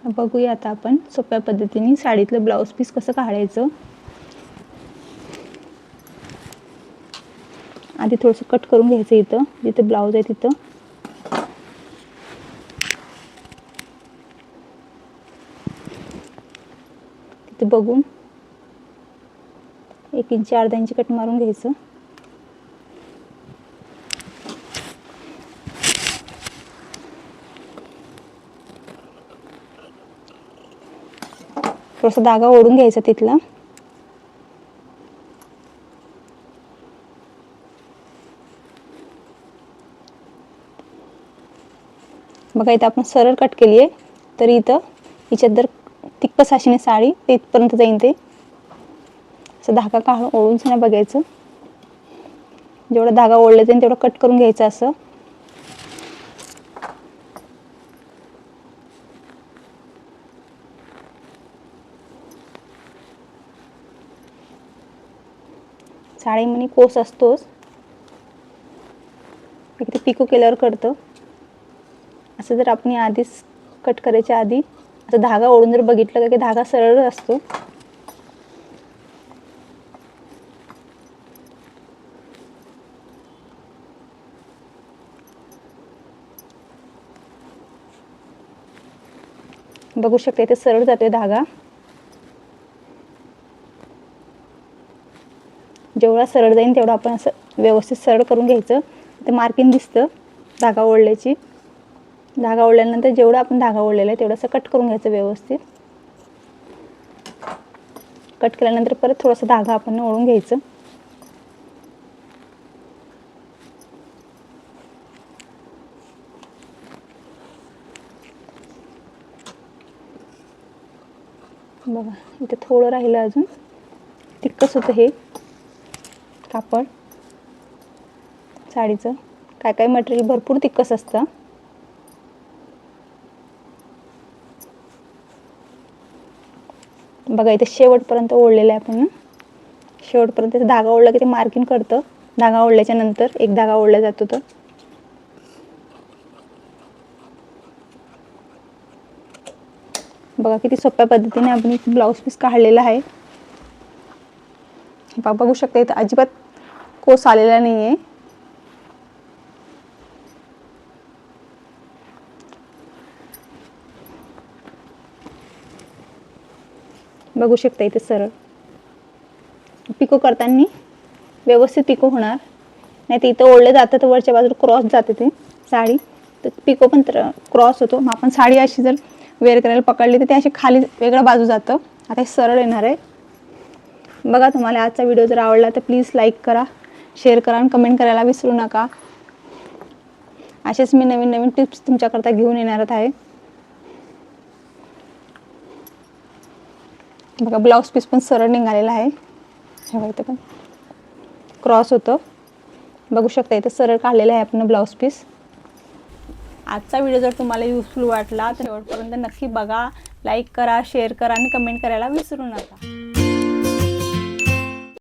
बघूया आता आपण सोप्या पद्धतीने साडीतलं ब्लाऊज पीस कसं काढायचं। आधी थोडंसं कट करून घ्यायचं इथं जिथे ब्लाऊज आहे तिथं। तिथे बघून 1 इंच अर्धा इंच कट मारून घ्यायचं। थोडासा धागा ओढून घ्यायचा तिथला। बघा इथं आपण सरळ कट केली आहे, तर इथं हिच्यात जर तिक्कस अशीने साडी तिथपर्यंत जाईन ते असं धागा काढून ओढून नाही बघायचं। जेवढा धागा ओढला जाईल तेवढं कट करून घ्यायचं असं। साडीमध्ये कोस असतोच, इथे पिको केल्यावर कळतं। असं जर आपण आधीच कट करायच्या आधी आता धागा ओढून जर बघितलं की धागा सरळ असतो। बघू शकता इथे सरळ जातोय धागा। जेवढा सरळ जाईल तेवढा आपण असं व्यवस्थित सरळ करून घ्यायचं। ते मार्किंग दिसतं धागा ओढल्याची। धागा ओढल्यानंतर जेवढा आपण धागा ओढलेला आहे तेवढं असं कट करून घ्यायचं व्यवस्थित। कट केल्यानंतर परत थोडासा धागा आपण ओढून घ्यायचं। बघा इथे थोडं राहिलं अजून, तिक्कस होतं हे कापड साडीचं। काय काय मटेरियल भरपूर तिक्कस असतं। बघा इथे शेवटपर्यंत ओढलेलं आहे आपण। शेवटपर्यंत धागा ओढला की ते मार्किंग करतं। धागा ओढल्याच्या नंतर एक धागा ओढला जातो तर बघा किती सोप्या पद्धतीने आपण ब्लाऊज पीस काढलेला आहे। बघू शकता इथे अजिबात कोस आलेला नाहीये। बघू शकता इथे सरळ पिको करताना व्यवस्थित पिको होणार, नाही तर इथं ओढलं जातं तर वरच्या बाजूला क्रॉस जाते ते साडी, तर पिको पण क्रॉस होतो। मग आपण साडी अशी जर वेअर करायला पकडली तर ते अशी खाली वेगळं बाजू जातं। आता हे सरळ येणार आहे। बघा तुम्हाला आजचा व्हिडिओ जर आवडला तर प्लीज लाईक करा, शेअर करा आणि कमेंट करायला विसरू नका। असेच मी नवीन नवीन टिप्स तुमच्याकरता घेऊन येणार आहे। बघा ब्लाऊज पीस पण सरळ निघालेला आहे। हे बघा इथे पण क्रॉस होतं। बघू शकता इथे सरळ काढलेलं आहे आपण ब्लाऊज पीस। आजचा व्हिडिओ जर तुम्हाला युजफुल वाटला तर शेवटपर्यंत नक्की बघा, लाईक करा, शेअर करा आणि कमेंट करायला विसरू नका।